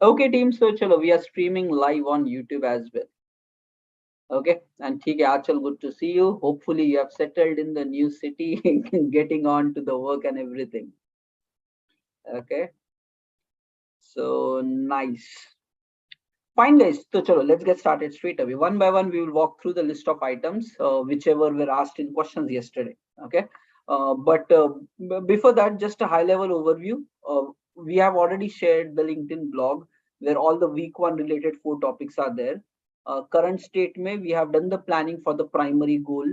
Okay, team. So chalo, we are streaming live on YouTube as well. Okay, and ठीक है, Achal, good to see you. Hopefully, you have settled in the new city, getting on to the work and everything. Okay, so nice. Fine, guys. So chalo, let's get started straight away. One by one, we will walk through the list of items, whichever were asked in questions yesterday. Okay, but before that, just a high-level overview. We have already shared the LinkedIn blog where all the week one related 4 topics are there. Current state may we have done the planning for the primary goal.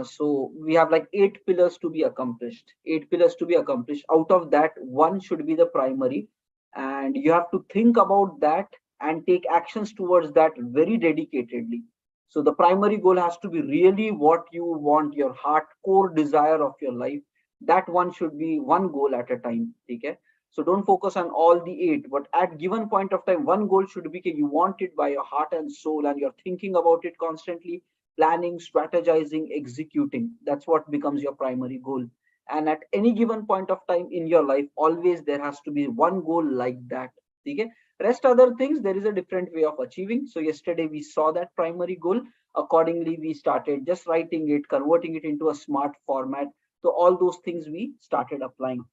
So we have like 8 pillars to be accomplished. 8 pillars to be accomplished. Out of that, one should be the primary, and you have to think about that and take actions towards that very dedicatedly. So the primary goal has to be really what you want, your heart core desire of your life. That one should be one goal at a time. Okay. So don't focus on all the 8, but at given point of time, one goal should be you want it by your heart and soul, and you're thinking about it constantly, planning, strategizing, executing. That's what becomes your primary goal. And at any given point of time in your life, always there has to be one goal like that. Okay. Rest other things, there is a different way of achieving. So yesterday we saw that primary goal. Accordingly, we started just writing it, converting it into a smart format. So all those things we started applying.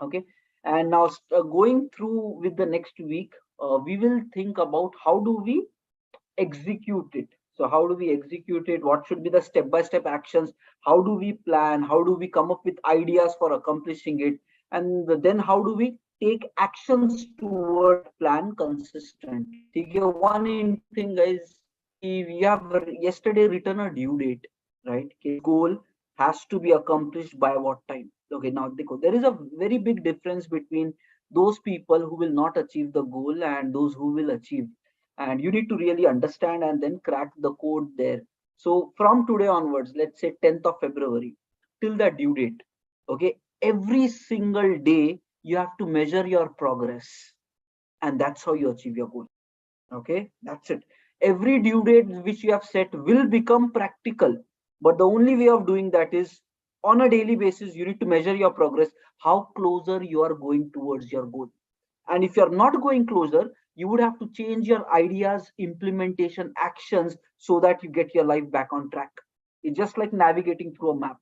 Okay. And now going through with the next week, we will think about how do we execute it. So how do we execute it? What should be the step-by-step actions? How do we plan? How do we come up with ideas for accomplishing it? And then how do we take actions towards that plan consistently? Okay, one important thing, guys, we have yesterday written a due date, right? Okay, goal has to be accomplished by what time? Okay, now there is a very big difference between those people who will not achieve the goal and those who will achieve, and you need to really understand and then crack the code there. So from today onwards, let's say 10th of February till the due date, okay, every single day you have to measure your progress, and that's how you achieve your goal. Okay, that's it. Every due date which you have set will become practical, but the only way of doing that is on a daily basis you need to measure your progress, how closer you are going towards your goal. And if you're not going closer, you would have to change your ideas, implementation, actions so that you get your life back on track. It's just like navigating through a map.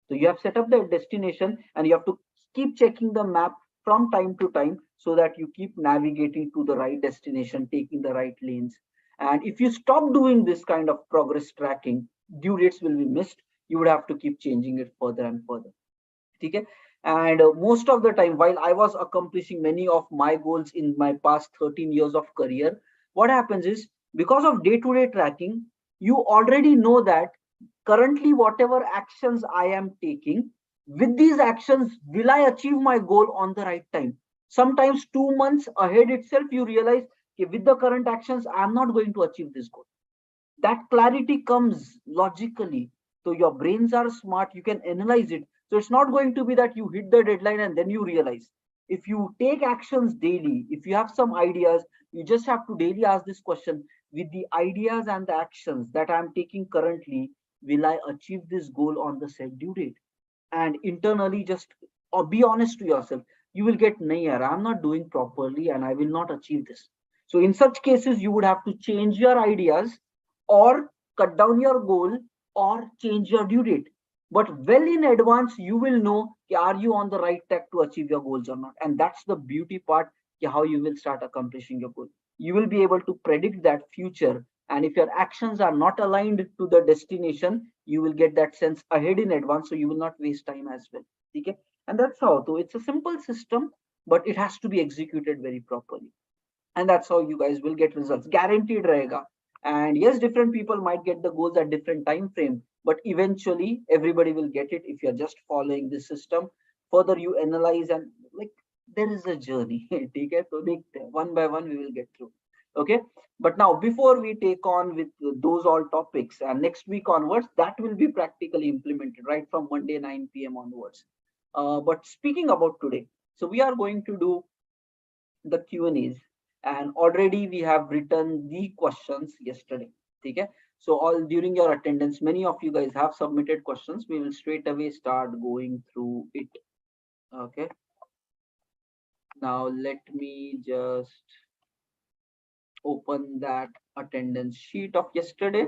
So you have set up the destination and you have to keep checking the map from time to time so that you keep navigating to the right destination, taking the right lanes. And if you stop doing this kind of progress tracking, due dates will be missed. You would have to keep changing it further and further. Okay. And most of the time while I was accomplishing many of my goals in my past 13 years of career, what happens is because of day-to-day tracking, you already know that currently whatever actions I am taking, with these actions will I achieve my goal on the right time. Sometimes 2 months ahead itself you realize, okay, with the current actions I am not going to achieve this goal. That clarity comes logically. So your brains are smart, you can analyze it. So it's not going to be that you hit the deadline and then you realize. If you take actions daily, if you have some ideas, you just have to daily ask this question: with the ideas and the actions that I'm taking currently, will I achieve this goal on the set due date? And internally just or be honest to yourself, you will get, nahi yaar, I'm not doing properly and I will not achieve this. So in such cases you would have to change your ideas or cut down your goal or change your due date. But well in advance you will know, are you on the right track to achieve your goals or not. And that's the beauty part, how you will start accomplishing your goal. You will be able to predict that future, and if your actions are not aligned to the destination, you will get that sense ahead in advance, so you will not waste time as well. Okay. And that's how, so it's a simple system, but it has to be executed very properly, and that's how you guys will get results guaranteed rahega. And yes, different people might get the goals at different time frame, but eventually everybody will get it if you're just following this system. Further you analyze and like there is a journey. Okay, so one by one we will get through. Okay, but now before we take on with those all topics, and next week onwards that will be practically implemented right from Monday 9 p.m. onwards. But speaking about today, so we are going to do the Q&As, and already we have written the questions yesterday. Okay, so all during your attendance, many of you guys have submitted questions. We will straight away start going through it. Okay, now let me just open that attendance sheet of yesterday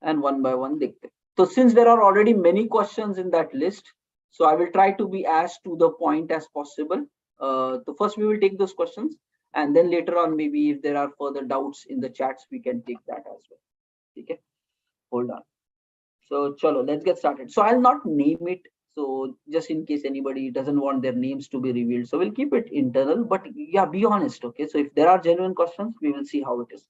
and one by one dekhte. So since there are already many questions in that list, so I will try to be as to the point as possible. So first we will take those questions, and then later on maybe if there are further doubts in the chats, we can take that as well. Okay, hold on. So chalo, let's get started. So I'll not name it. So just in case anybody doesn't want their names to be revealed, so we'll keep it internal. But yeah, be honest. Okay, so if there are genuine questions, we will see how it is.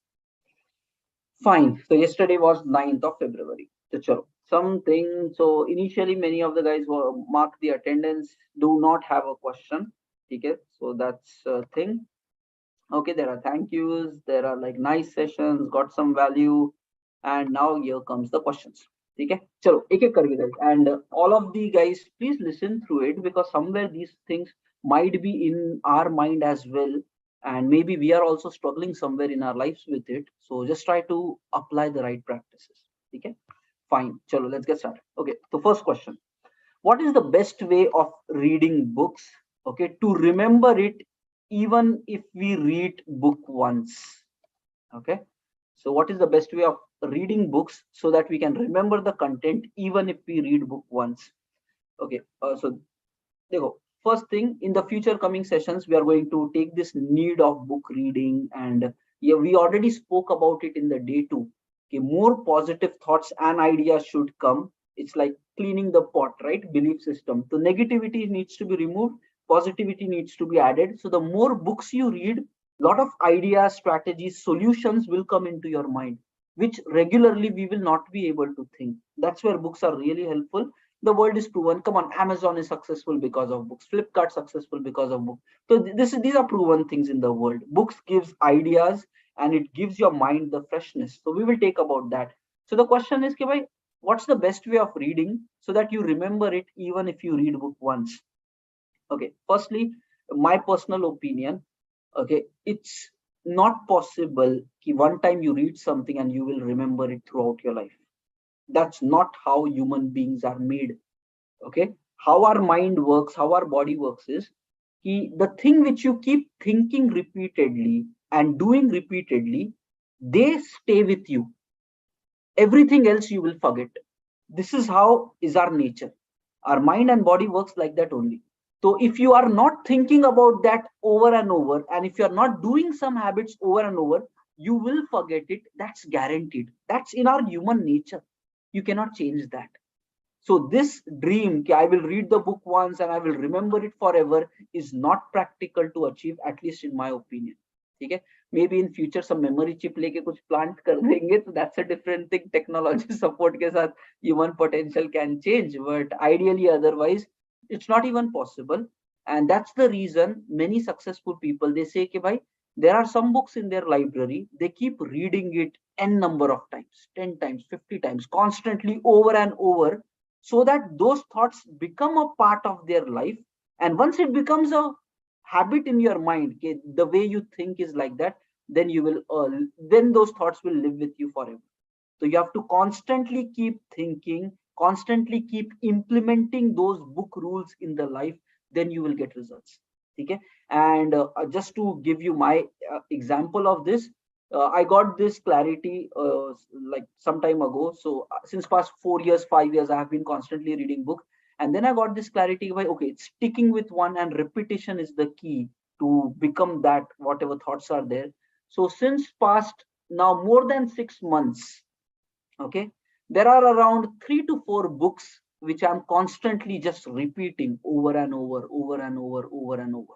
Fine. So yesterday was 9th of February. So chalo, something. So initially, many of the guys were marked the attendance. Do not have a question. Okay. So that's a thing. Okay. There are thank yous. There are like nice sessions. Got some value. And now here comes the questions. Okay. Chalo, ek ek karke guys. And all of the guys, please listen through it because somewhere these things might be in our mind as well, and maybe we are also struggling somewhere in our lives with it. So just try to apply the right practices. Okay, fine. Chalo, let's get started. Okay, so first question: what is the best way of reading books? Okay, to remember it even if we read book once. Okay, so what is the best way of reading books so that we can remember the content even if we read book once? Okay, so देखो, first thing, in the future coming sessions, we are going to take this need of book reading, and yeah, we already spoke about it in the day two. Okay, more positive thoughts and ideas should come. It's like cleaning the pot, right? Belief system. So negativity needs to be removed, positivity needs to be added. So the more books you read, lot of ideas, strategies, solutions will come into your mind, which regularly we will not be able to think. That's where books are really helpful. The world is proven. Come on, Amazon is successful because of books. Flipkart successful because of books. So these are proven things in the world. Books gives ideas and it gives your mind the freshness. So we will take about that. So the question is, bhai, what's the best way of reading so that you remember it even if you read book once? Okay, firstly, my personal opinion. Okay, it's not possible that one time you read something and you will remember it throughout your life. That's not how human beings are made. Okay, how our mind works, how our body works is the thing which you keep thinking repeatedly and doing repeatedly, they stay with you. Everything else you will forget. This is how is our nature. Our mind and body works like that only. So if you are not thinking about that over and over, and if you are not doing some habits over and over, you will forget it. That's guaranteed. That's in our human nature. You cannot change that. So this dream, I will read the book once and I will remember it forever, is not practical to achieve, at least in my opinion. Okay? Maybe in future some memory chip leke kuch plant kar denge, so that's a different thing. Technology support ke saath human potential can change, but ideally otherwise it's not even possible. And that's the reason many successful people, they say ke bhai, there are some books in their library, they keep reading it n number of times, 10 times, 50 times, constantly over and over, so that those thoughts become a part of their life. And once it becomes a habit in your mind, okay, the way you think is like that, then you will then those thoughts will live with you forever. So you have to constantly keep thinking, constantly keep implementing those book rules in the life, then you will get results. Okay, and just to give you my example of this, I got this clarity like some time ago. So since past 4 years, 5 years, I have been constantly reading book, and then I got this clarity by, okay, sticking with one and repetition is the key to become that whatever thoughts are there. So since past now more than 6 months, okay, there are around 3 to 4 books which I'm constantly just repeating over and over, over and over, over and over.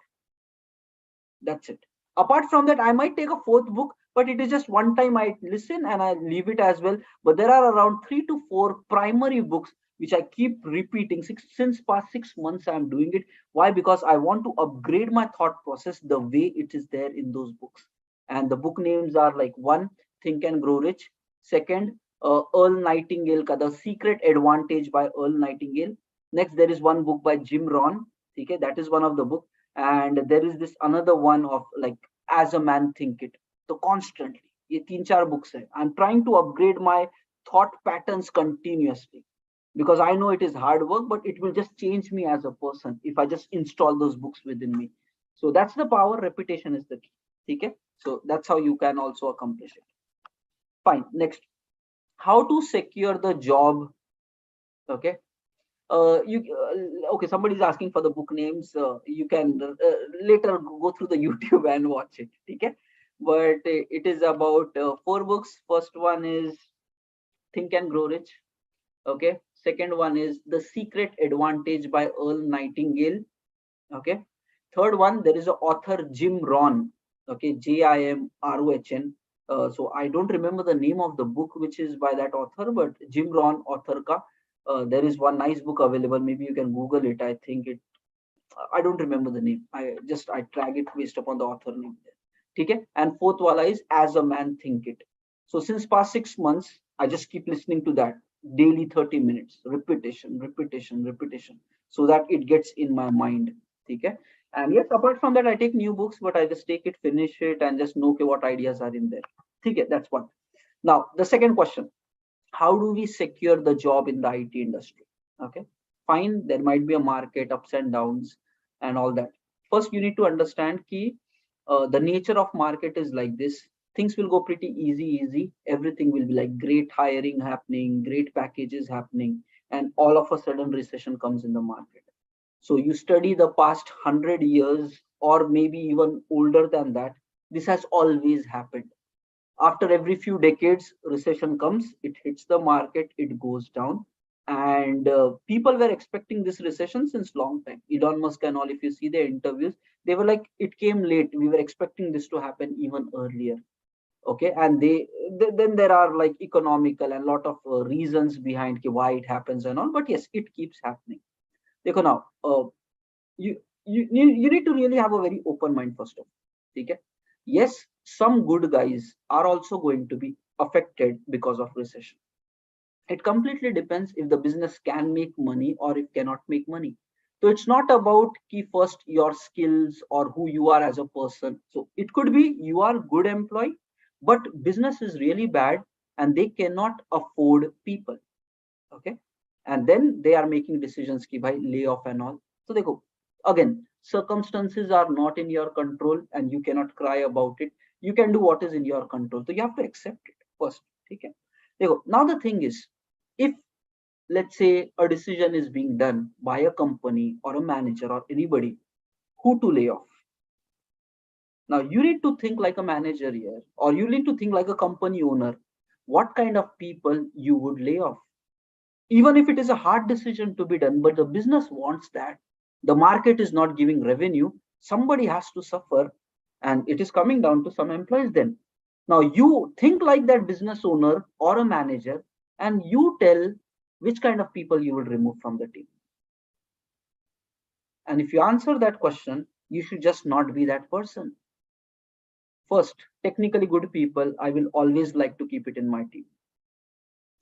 That's it. Apart from that, I might take a fourth book, but it is just one time I listen and I leave it as well. But there are around 3 to 4 primary books which I keep repeating since past 6 months. I'm doing it. Why? Because I want to upgrade my thought process the way it is there in those books. And the book names are like: one, Think and Grow Rich; second, Earl Nightingale, The Secret Advantage by Earl Nightingale. Next, there is one book by Jim Rohn. Okay, that is one of the book. And there is this another one of like As a Man Thinketh. So constantly, ये 3-4 books hai. I'm trying to upgrade my thought patterns continuously, because I know it is hard work, but it will just change me as a person if I just install those books within me. So that's the power. Repetition is the key. Okay. So that's how you can also accomplish it. Fine. Next, how to secure the job. Okay. You okay? Somebody's asking for the book names. You can later go through the YouTube and watch it. Okay. But it is about 4 books. First one is Think and Grow Rich. Okay. Second one is The Secret Advantage by Earl Nightingale. Okay. Third one, there is a author Jim Rohn. Okay, Jimrohn. So I don't remember the name of the book which is by that author, but Jim Rohn author ka. There is one nice book available. Maybe you can Google it. I think it. I don't remember the name. I drag it based upon the author name there. Okay. And fourth wala is As a Man Think It. So since past 6 months, I just keep listening to that daily 30 minutes, repetition, repetition, repetition, so that it gets in my mind. Okay. And yes, apart from that, I take new books, but I just take it, finish it, and just know okay, what ideas are in there. Okay, that's one. Now, the second question: how do we secure the job in the IT industry? Okay, fine. There might be a market ups and downs and all that. First, you need to understand key. The nature of market is like this. Things will go pretty easy. Everything will be like great hiring happening, great packages happening, and all of a sudden recession comes in the market. So you study the past 100 years, or maybe even older than that. This has always happened. After every few decades, recession comes, it hits the market, it goes down. And people were expecting this recession since long time. Elon Musk and all, if you see their interviews, they were like, it came late. We were expecting this to happen even earlier. Okay, and then there are like economical and lot of reasons behind why it happens and all. But yes, it keeps happening. Dekho now, you, you need to really have a very open mind first of all. Okay? Yes, some good guys are also going to be affected because of recession. It completely depends if the business can make money or if cannot make money. So it's not about key first your skills or who you are as a person. So it could be you are good employee, but business is really bad and they cannot afford people. Okay, and then they are making decisions ki bhai layoff and all. So they go again. Circumstances are not in your control, and you cannot cry about it. You can do what is in your control. So you have to accept it first. Okay. Now the thing is, if let's say a decision is being done by a company or a manager or anybody who to lay off. Now you need to think like a manager here, or you need to think like a company owner. What kind of people you would lay off? Even if it is a hard decision to be done, but the business wants that. The market is not giving revenue, somebody has to suffer, and it is coming down to some employees then. Now you think like that business owner or a manager, and you tell which kind of people you will remove from the team. And if you answer that question, you should just not be that person. First, technically good people, I will always like to keep it in my team.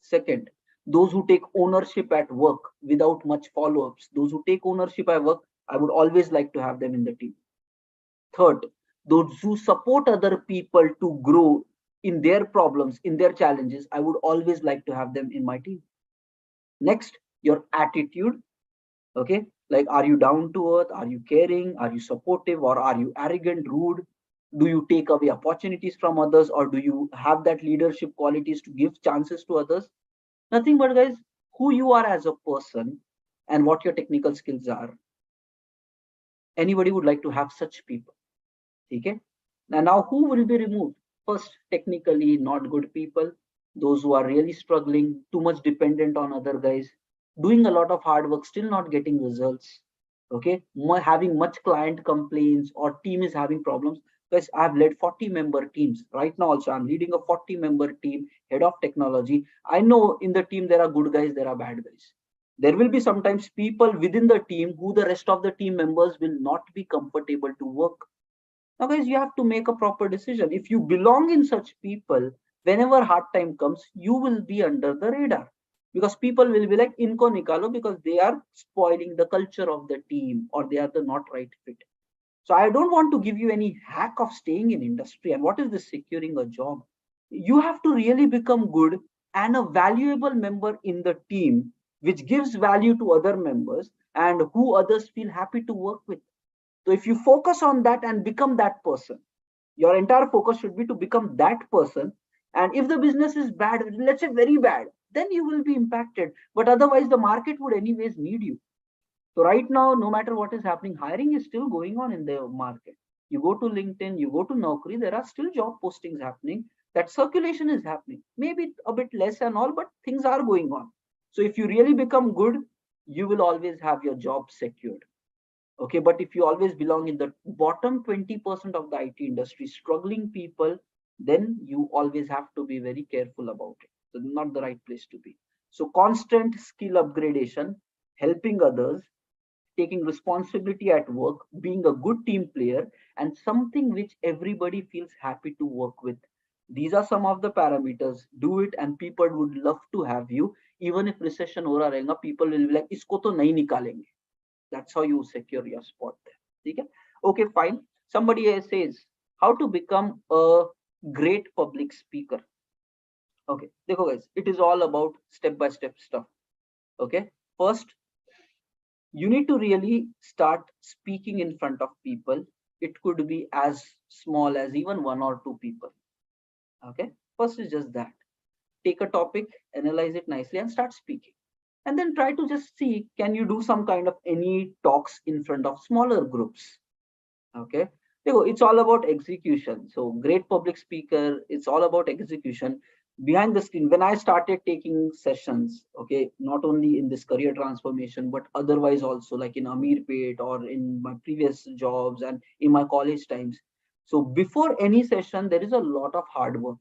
Second, those who take ownership at work without much follow-ups, those who take ownership at work, I would always like to have them in the team. Third, those who support other people to grow in their problems, in their challenges, I would always like to have them in my team. Next, your attitude. Okay, like are you down to earth? Are you caring? Are you supportive? Or are you arrogant, rude? Do you take away opportunities from others, or do you have that leadership qualities to give chances to others? Nothing but guys, who you are as a person and what your technical skills are. Anybody would like to have such people. Okay. Now who will be removed? First, technically not good people, those who are really struggling, too much dependent on other guys, doing a lot of hard work, still not getting results. Okay, having much client complaints or team is having problems. Guys, I've led 40-member teams right now. Also, I'm leading a 40-member team, head of technology. I know in the team there are good guys, there are bad guys. There will be sometimes people within the team who the rest of the team members will not be comfortable to work. Now, guys, you have to make a proper decision. If you belong in such people, whenever hard time comes, you will be under the radar, because people will be like inco nikalo, because they are spoiling the culture of the team, or they are the not right fit. So I don't want to give you any hack of staying in industry. And what is this securing a job? You have to really become good and a valuable member in the team, which gives value to other members and who others feel happy to work with. So if you focus on that and become that person, Your entire focus should be to become that person. And if the business is bad, let's say very bad, then you will be impacted. But otherwise, the market would anyways need you. So right now, no matter what is happening, hiring is still going on in the market. You go to LinkedIn, you go to Naukri, there are still job postings happening. That circulation is happening. Maybe a bit less and all, but things are going on. So if you really become good, you will always have your job secured. Okay, but if you always belong in the bottom 20% of the IT industry, struggling people, then you always have to be very careful about it. So not the right place to be. So constant skill upgradation, helping others, taking responsibility at work, being a good team player, and something which everybody feels happy to work with. These are some of the parameters. Do it, and people would love to have you. Even if recession हो रहा रहेगा, people will be like, इसको तो नहीं निकालेंगे. That's how you secure your spot there. Okay, okay, fine. Somebody says how to become a great public speaker. Okay, देखो guys, it is all about step by step stuff. Okay, first you need to really start speaking in front of people. It could be as small as even 1 or 2 people. Okay, first is just that. Take a topic, analyze it nicely, and start speaking. And then try to just see, can you do some kind of any talks in front of smaller groups? Okay, it's all about execution. So great public speaker, it's all about execution behind the screen. When I started taking sessions, okay, not only in this career transformation but otherwise also, like in Amirpet or in my previous jobs and in my college times, so before any session there is a lot of hard work.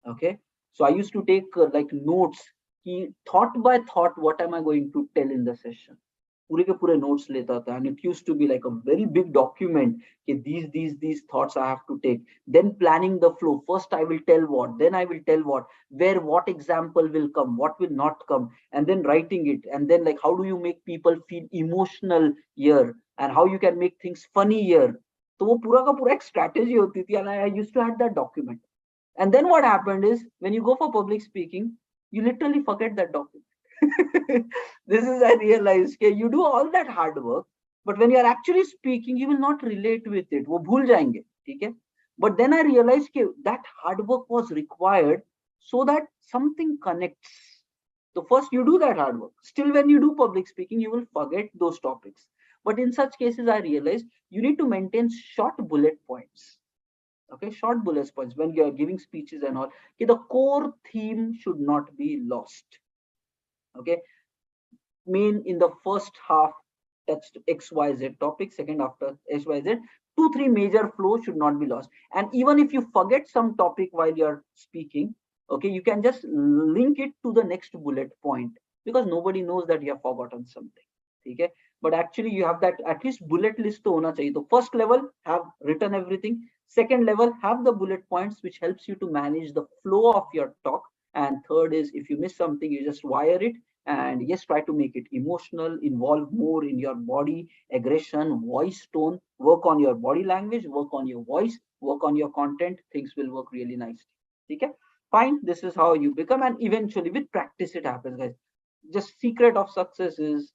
Okay, so I used to take like notes, thought by thought, what am I going to tell in the session. पूरे के पूरे notes लेता था, and it used to be like a very big document. Okay, these thoughts I have to take. Then planning the flow. First I will tell what, then I will tell what, where what example will come, what will not come, and then writing it. And then like how do you make people feel emotional here, and how you can make things funny here. तो वो पूरा का पूरा एक strategy होती थी, and I used to have that document. And then what happened is when you go for public speaking, you literally forget that document. This is I realized, okay, you do all that hard work, but when you are actually speaking, you will not relate with it. वो भूल जाएंगे, ठीक है? But then I realized that hard work was required so that something connects. So first you do that hard work. Still, when you do public speaking, you will forget those topics. But in such cases, I realized you need to maintain short bullet points. Okay, short bullet points when you are giving speeches and all. Okay, the core theme should not be lost. Okay, main in the first half touched XYZ topic, second after XYZ, 2-3 major flows should not be lost. And even if you forget some topic while you're speaking, okay, you can just link it to the next bullet point, because nobody knows that you have forgotten something. Okay, but actually you have that at least bullet list to hona chahiye. So first level, have written everything. Second level, have the bullet points, which helps you to manage the flow of your talk. And third is, if you miss something, you just wire it. And yes, try to make it emotional, involve more in your body, aggression, voice tone, work on your body language, work on your voice, work on your content. Things will work really nicely. Okay, fine. This is how you become, and eventually with practice it happens, guys. Just secret of success is,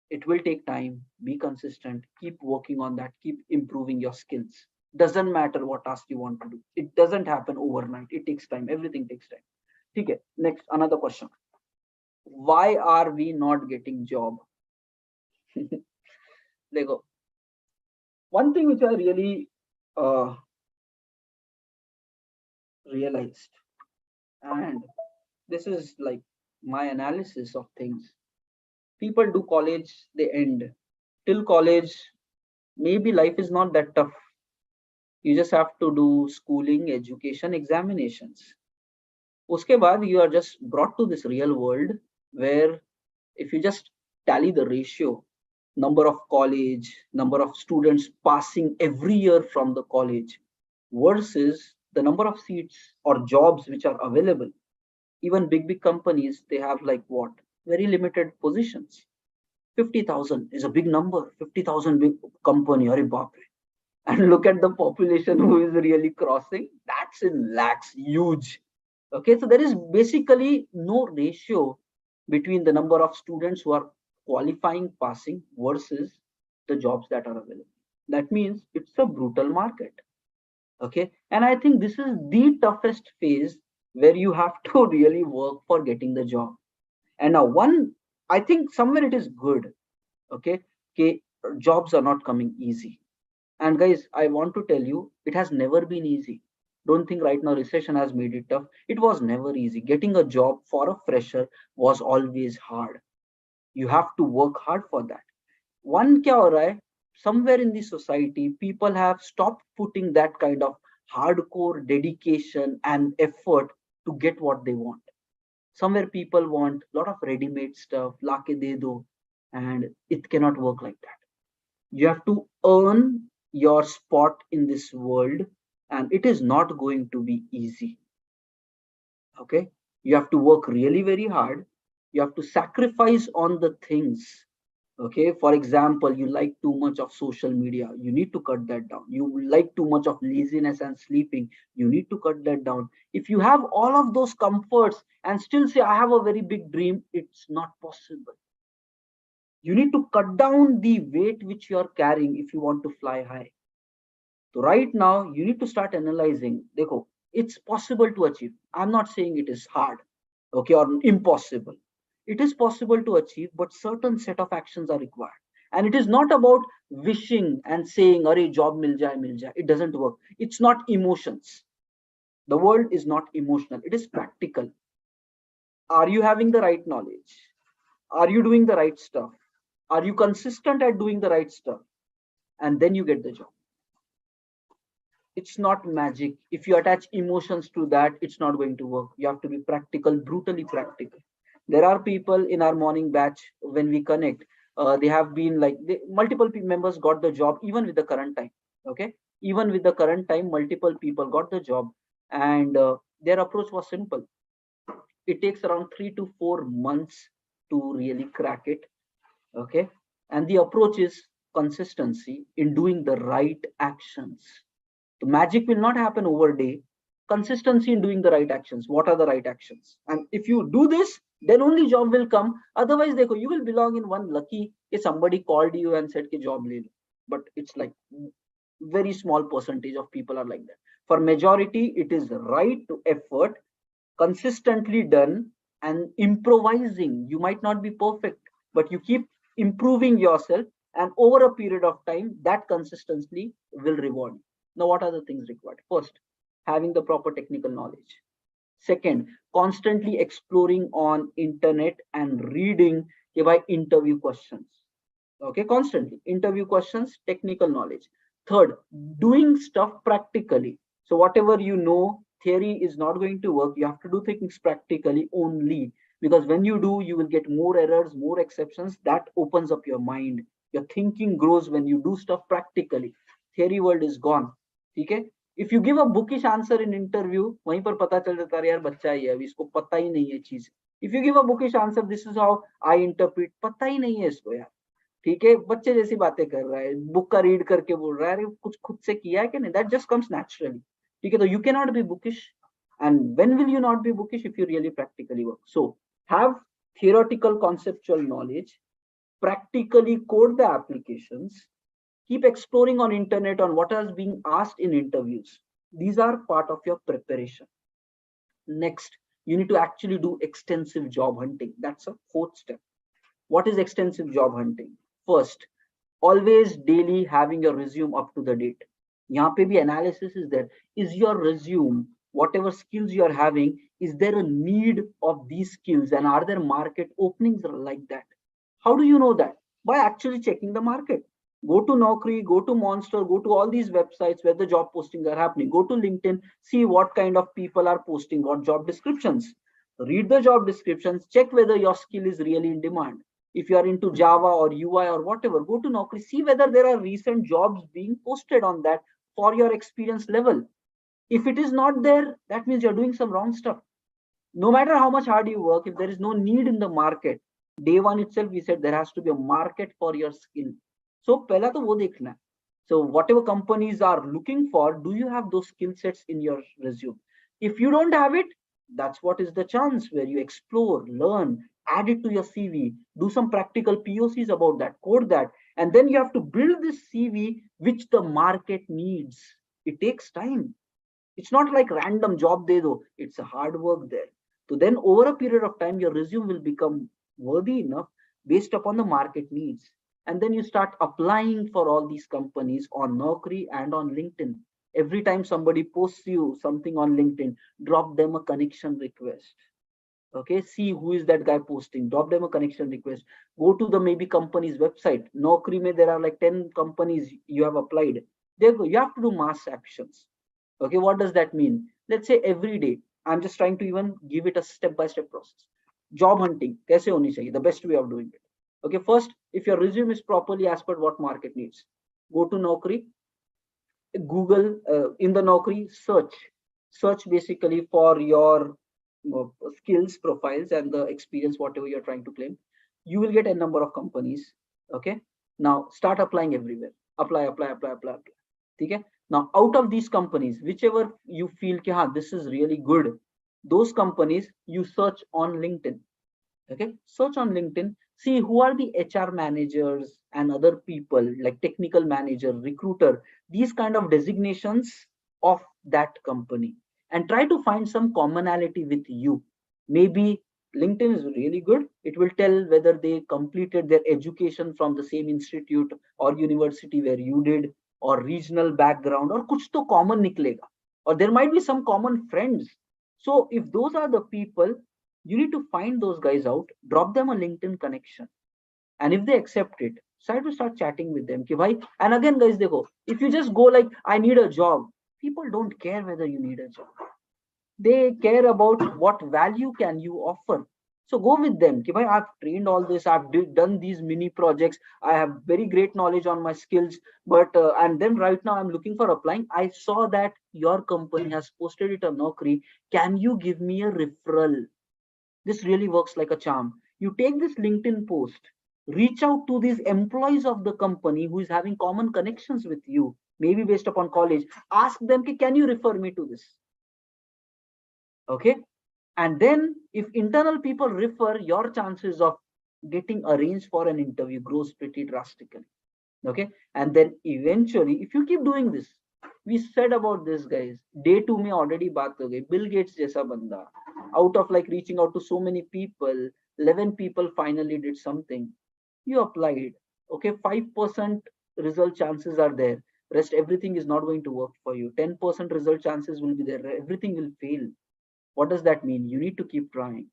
it will take time. Be consistent, keep working on that, keep improving your skills. Doesn't matter what task you want to do, it doesn't happen overnight. It takes time. Everything takes time. Okay, next, another question. Why are we not getting job? Lego. One thing which I really realized, and this is like my analysis of things. People do college, they end. Till college, maybe life is not that tough. You just have to do schooling, education, examinations. Uske baad, you are just brought to this real world where if you just tally the ratio, number of college, number of students passing every year from the college versus the number of seats or jobs which are available. Even big companies, they have like what? Very limited positions. 50,000 is a big number. 50,000 big company, Are Bapre. And look at the population who is really crossing. That's in lakhs, huge. Okay, so there is basically no ratio between the number of students who are qualifying, passing versus the jobs that are available. That means it's a brutal market. Okay, and I think this is the toughest phase where you have to really work for getting the job. And now one, I think somewhere it is good. Okay, okay, jobs are not coming easy. And guys, I want to tell you, it has never been easy. Don't think right now recession has made it tough. It was never easy. Getting a job for a fresher was always hard. You have to work hard for that. One क्या हो रहा है, somewhere in the society people have stopped putting that kind of hardcore dedication and effort to get what they want. Somewhere people want a lot of ready-made stuff, लाके दे दो, and it cannot work like that. You have to earn your spot in this world, and it is not going to be easy. Okay, you have to work really very hard. You have to sacrifice on the things. Okay, for example, you like too much of social media, you need to cut that down. You like too much of laziness and sleeping, you need to cut that down. If you have all of those comforts and still say I have a very big dream, it's not possible. You need to cut down the weight which you are carrying if you want to fly high. So right now you need to start analyzing. Dekho, it's possible to achieve. I'm not saying it is hard, okay, or impossible. It is possible to achieve, but certain set of actions are required. And it is not about wishing and saying, "Arey job mil jaye, mil jaye." It doesn't work. It's not emotions. The world is not emotional. It is practical. Are you having the right knowledge? Are you doing the right stuff? Are you consistent at doing the right stuff? And then you get the job. It's not magic. If you attach emotions to that, it's not going to work. You have to be practical, brutally practical. There are people in our morning batch when we connect. They have been like multiple members got the job even with the current time. Okay, even with the current time, multiple people got the job, and their approach was simple. It takes around 3 to 4 months to really crack it. Okay, and the approach is consistency in doing the right actions. The magic will not happen over day. Consistency in doing the right actions. What are the right actions? And if you do this, then only job will come. Otherwise, देखो, you will belong in one lucky if somebody called you and said कि job ले लो. But it's like very small percentage of people are like that. For majority, it is right to effort, consistently done, and improvising. You might not be perfect, but you keep improving yourself, and over a period of time, that consistency will reward you. Now, what are the things required? First, having the proper technical knowledge. Second, constantly exploring on internet and reading by interview questions. Okay, constantly interview questions, technical knowledge. Third, doing stuff practically. So whatever you know, theory is not going to work. You have to do things practically only, because when you do, you will get more errors, more exceptions. That opens up your mind. Your thinking grows when you do stuff practically. Theory world is gone. Okay, if you give a bookish answer in interview, वहीं पर पता चल जाता है यार बच्चा ही है, अभी इसको पता ही नहीं है चीज. If you give a bookish answer, this is how I interpret, पता ही नहीं है इसको यार. ठीक है, बच्चे जैसी बातें कर रहा है, बुक का रीड करके बोल रहा है, अरे कुछ खुद से किया है कि नहीं. That just comes naturally. ठीक है, तो you can not be bookish. And when will you not be bookish? If you really practically work. So have theoretical conceptual knowledge, practically code the applications, keep exploring on internet on what is being asked in interviews. These are part of your preparation. Next, you need to actually do extensive job hunting. That's a fourth step. What is extensive job hunting? First, always daily having your resume up to the date. यहाँ पे भी analysis is there. Is your resume, whatever skills you are having, is there a need of these skills, and are there market openings like that? How do you know that? By actually checking the market. Go to Naukri, go to Monster, go to all these websites where the job postings are happening. Go to LinkedIn, see what kind of people are posting what job descriptions. Read the job descriptions, check whether your skill is really in demand. If you are into Java or UI or whatever, go to Naukri, see whether there are recent jobs being posted on that for your experience level. If it is not there, that means you're doing some wrong stuff. No matter how much hard you work, if there is no need in the market, day one itself, we said there has to be a market for your skill. So पहला तो वो देखना है. So whatever companies are looking for, do you have those skill sets in your resume? If you don't have it, that's what is the chance where you explore, learn, add it to your CV, do some practical POCs about that, code that, and then you have to build this CV which the market needs. It takes time. It's not like random job de do. It's a hard work there. So then over a period of time, your resume will become worthy enough based upon the market needs. And then you start applying for all these companies on Naukri and on LinkedIn. Every time somebody posts you something on LinkedIn, drop them a connection request. Okay, see who is that guy posting, drop them a connection request. Go to the maybe company's website. Naukri mein there are like 10 companies you have applied. There you go. You have to do mass actions. Okay, what does that mean? Let's say every day, I'm just trying to even give it a step-by-step process. Job hunting, kaise honi chahiye? The best way of doing it. Okay, first, if your resume is properly as per what market needs, go to Naukri, Google, in the Naukri, search basically for your skills profiles and the experience, whatever you're trying to claim. You will get a number of companies. Okay, now start applying everywhere. Apply. Okay, now out of these companies, whichever you feel ki, this is really good, those companies you search on LinkedIn. Okay, search on LinkedIn, see who are the HR managers and other people like technical manager, recruiter, these kind of designations of that company, and try to find some commonality with you. Maybe LinkedIn is really good. It will tell whether they completed their education from the same institute or university where you did, or regional background, or kuch to common niklega, or there might be some common friends. So if those are the people, you need to find those guys out, drop them a LinkedIn connection, and if they accept it, try to start chatting with them. Ki bhai, and again, guys, देखो, if you just go like, I need a job, people don't care whether you need a job. They care about what value can you offer. So go with them. Ki bhai, I've trained all this, done these mini projects, I have very great knowledge on my skills, but and then right now I'm looking for applying. I saw that your company has posted it on Naukri. Can you give me a referral? This really works like a charm. You take this LinkedIn post, reach out to these employees of the company who is having common connections with you, maybe based upon college. Ask them, can you refer me to this? Okay. And then if internal people refer, your chances of getting arranged for an interview grows pretty drastically. Okay. And then eventually, if you keep doing this, we said about this, guys, day 2 mein already baat ho gayi. Bill Gates jaisa banda, out of like reaching out to so many people, 11 people finally did something. You applied. Okay, 5% result chances are there. Rest everything is not going to work for you. 10% result chances will be there. Everything will fail. What does that mean? You need to keep trying.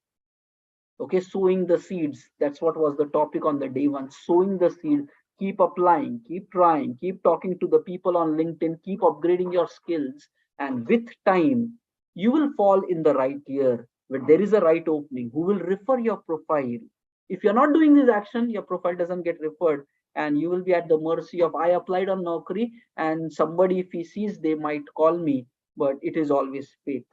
Okay, sowing the seeds. That's what was the topic on the day 1. Sowing the seed. Keep applying, keep trying, keep talking to the people on LinkedIn, keep upgrading your skills, and with time, you will fall in the right gear where there is a right opening who will refer your profile. If you're not doing this action, your profile doesn't get referred, and you will be at the mercy of, I applied on Naukri, and somebody, if he sees, they might call me, but it is always fate.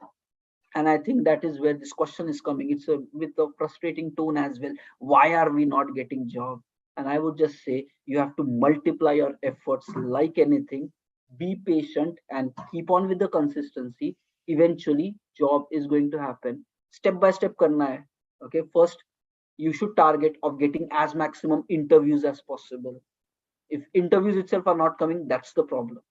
And I think that is where this question is coming. It's with a frustrating tone as well. Why are we not getting job? And I would just say, you have to multiply your efforts like anything. Be patient and keep on with the consistency. Eventually job is going to happen. Step by step karna hai. Okay, first you should target of getting as maximum interviews as possible. If interviews itself are not coming, that's the problem.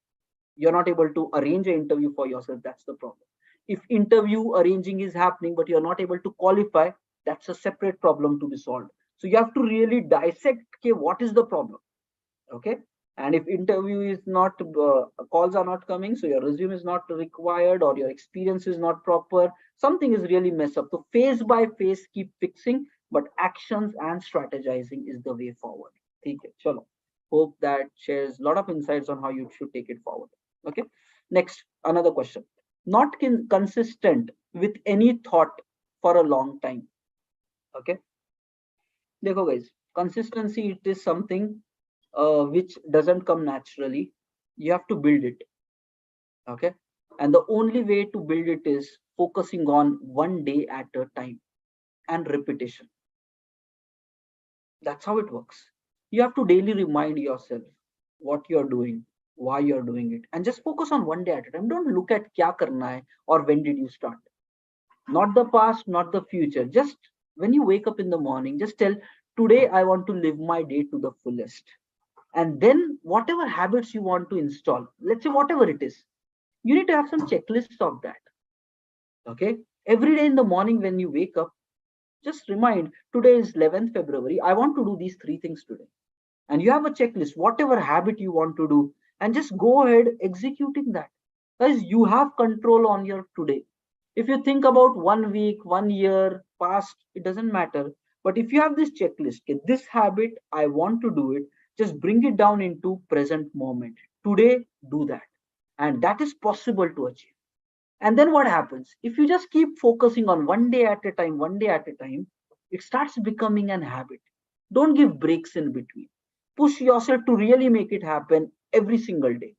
You're not able to arrange an interview for yourself, that's the problem. If interview arranging is happening but you're not able to qualify, that's a separate problem to be solved. So you have to really dissect, okay, what is the problem. Okay, and if interview is not calls are not coming, so your resume is not required or your experience is not proper, something is really messed up. So phase by phase keep fixing, but actions and strategizing is the way forward. Okay, chalo. Hope that shares a lot of insights on how you should take it forward. Okay, next, another question. Not consistent with any thought for a long time. Okay, देखो guys, consistency, it is something which doesn't come naturally. You have to build it. Okay, and the only way to build it is focusing on one day at a time and repetition. That's how it works. You have to daily remind yourself what you're doing, why you're doing it, and just focus on one day at a time. Don't look at kya karna hai or when did you start. Not the past, not the future. Just when you wake up in the morning, just tell, today I want to live my day to the fullest. And then whatever habits you want to install, let's say whatever it is, You need to have some checklists of that. Okay. Every day in the morning when you wake up, just remind, today is 11th February. I want to do these three things today. And you have a checklist, whatever habit you want to do, and just go ahead executing that. Guys, you have control on your today. If you think about 1 week, 1 year past, it doesn't matter. But if you have this checklist, okay, this habit, I want to do it, just bring it down into present moment. Today, do that. And that is possible to achieve. And then what happens? If you just keep focusing on one day at a time, 1 day at a time, it starts becoming an habit. Don't give breaks in between. Push yourself to really make it happen every single day.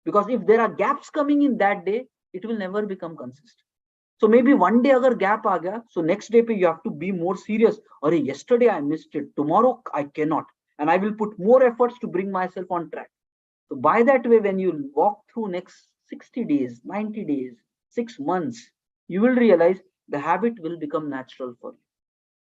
Because if there are gaps coming in that day, it will never become consistent. So maybe one day agar gap aa gaya, so next day you have to be more serious. Or yesterday I missed it, tomorrow I cannot. And I will put more efforts to bring myself on track. So by that way, when you walk through next 60 days, 90 days, 6 months, you will realize the habit will become natural for you.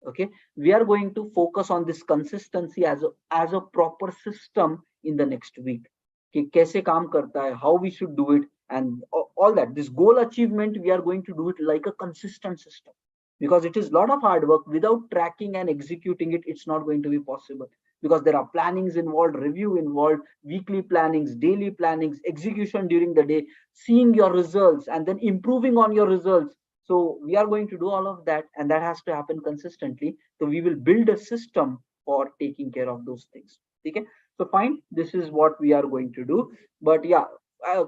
Okay, we are going to focus on this consistency as a proper system in the next week. कि कैसे काम करता है, how we should do it, and all that. This goal achievement, we are going to do it like a consistent system, because it is a lot of hard work. Without tracking and executing it, it's not going to be possible, because there are plannings involved, review involved, weekly plannings, daily plannings, execution during the day, seeing your results, and then improving on your results. So we are going to do all of that, and that has to happen consistently. So we will build a system for taking care of those things. Okay, so fine, this is what we are going to do. But yeah,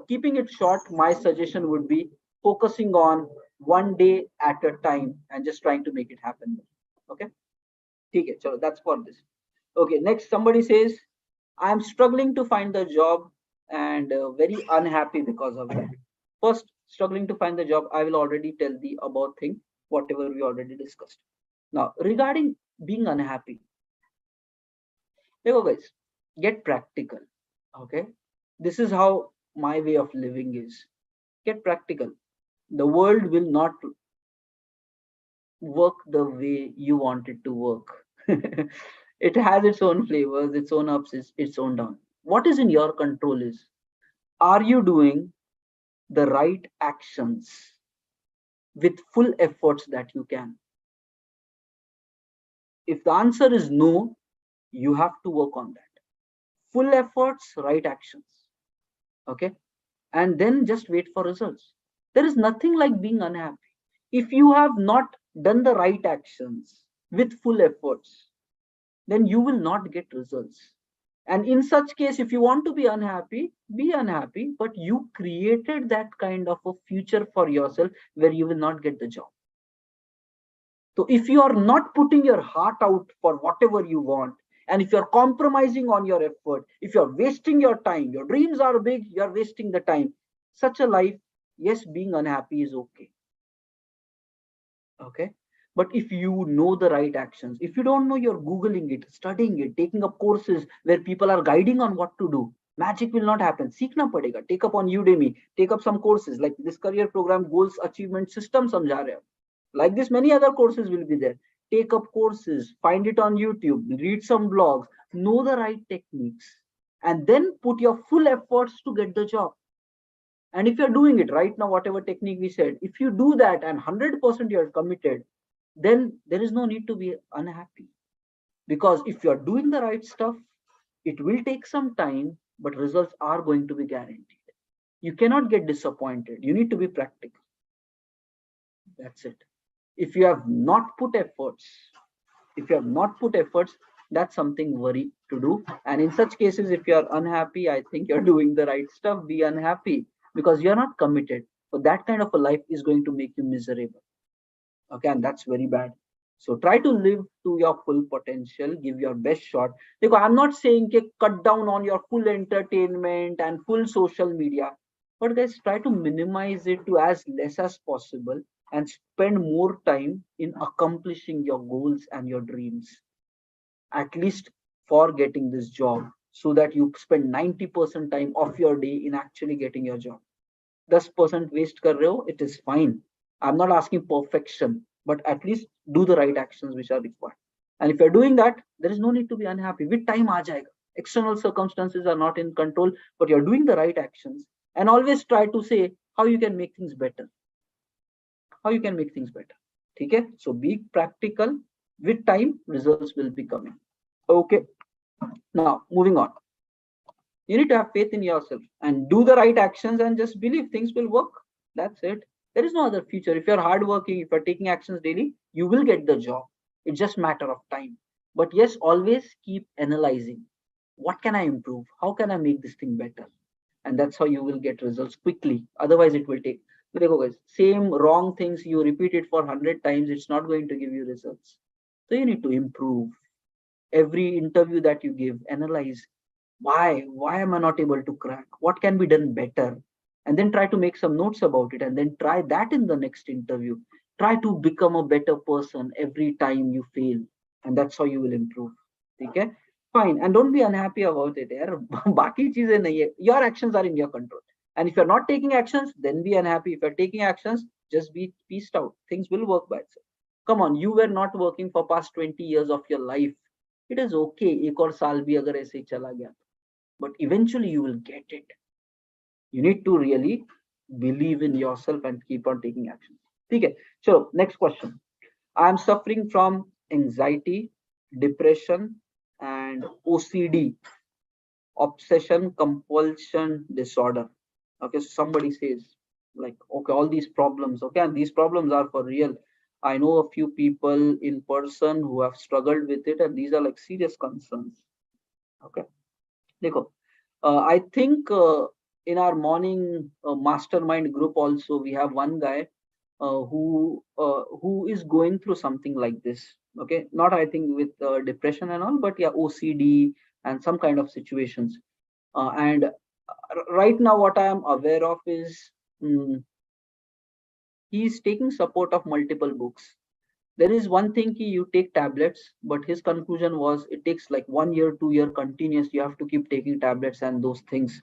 keeping it short, my suggestion would be focusing on one day at a time and just trying to make it happen. Okay, okay, so that's for this. Okay, next somebody says, I am struggling to find the job and very unhappy because of that. First, struggling to find the job, I will already tell the about thing, whatever we already discussed. Now, regarding being unhappy, guys, get practical. Okay, this is how my way of living is. Get practical. The world will not work the way you want it to work. It has its own flavors, its own ups, its own downs. What is in your control is, are you doing the right actions with full efforts that you can? If the answer is no, you have to work on that. Full efforts, right actions. Okay. And then just wait for results. There is nothing like being unhappy. If you have not done the right actions with full efforts, then you will not get results. And in such case, if you want to be unhappy, but you created that kind of a future for yourself where you will not get the job. So if you are not putting your heart out for whatever you want, and if you're compromising on your effort, if you're wasting your time, your dreams are big, you're wasting the time. Such a life, yes, being unhappy is okay. Okay. But if you know the right actions, if you don't know, you're Googling it, studying it, taking up courses where people are guiding on what to do. Magic will not happen. Seekna padega. Take up on Udemy, take up some courses like this career program, goals achievement system samjha rahe. Like this, many other courses will be there. Take up courses, find it on YouTube, read some blogs, know the right techniques, and then put your full efforts to get the job. And if you're doing it right now, whatever technique we said, if you do that and 100% you're committed, then there is no need to be unhappy. Because if you're doing the right stuff, it will take some time, but results are going to be guaranteed. You cannot get disappointed. You need to be practical. That's it. If you have not put efforts, that's something worry to do. And in such cases, if you are unhappy, I think you're doing the right stuff. Be unhappy because you're not committed. So that kind of a life is going to make you miserable. Okay, and that's very bad. So try to live to your full potential, give your best shot. Because I'm not saying cut down on your full entertainment and full social media, but guys, try to minimize it to as less as possible and spend more time in accomplishing your goals and your dreams, at least for getting this job, so that you spend 90% time of your day in actually getting your job. 10% waste kar rahe ho, it is fine. I'm not asking perfection, but at least do the right actions which are required. And if you're doing that, there is no need to be unhappy. With time aa jayega. External circumstances are not in control, but you're doing the right actions. and always try to say how you can make things better, how you can make things better. Okay, so be practical. With time, results will be coming. Okay, now moving on. You need to have faith in yourself and do the right actions and just believe things will work. That's it. There is no other future. If you're hardworking, if you're taking actions daily, you will get the job. It's just matter of time. But yes, always keep analyzing. What can I improve? How can I make this thing better? And that's how you will get results quickly. Otherwise, it will take. देखो guys, same wrong things you repeat it for 100 times, it's not going to give you results. So you need to improve. Every interview that you give, analyze why am I not able to crack, what can be done better, and then try to make some notes about it and then try that in the next interview. Try to become a better person every time you fail, and that's how you will improve. Okay, fine, and don't be unhappy about it yaar. Baki cheeze nahi hai. Your actions are in your control, and if you're not taking actions, then be unhappy. If you're taking actions, just be peaced out. Things will work by itself. Come on, you were not working for past 20 years of your life. It is okay, एक और साल भी अगर ऐसे ही चला गया, but eventually you will get it. You need to really believe in yourself and keep on taking action. Okay, so next question. I am suffering from anxiety, depression, and OCD, obsession compulsion disorder. Okay, so somebody says, like, okay, all these problems, okay, and these problems are for real. I know a few people in person who have struggled with it, and these are like serious concerns. Okay, देखो, I think in our morning mastermind group also we have one guy who is going through something like this. Okay, not I think with depression and all, but yeah, OCD and some kind of situations. And right now, what I am aware of is he is taking support of multiple books. There is one thing you take tablets, but his conclusion was it takes like 1 year, 2 year continuous. You have to keep taking tablets and those things,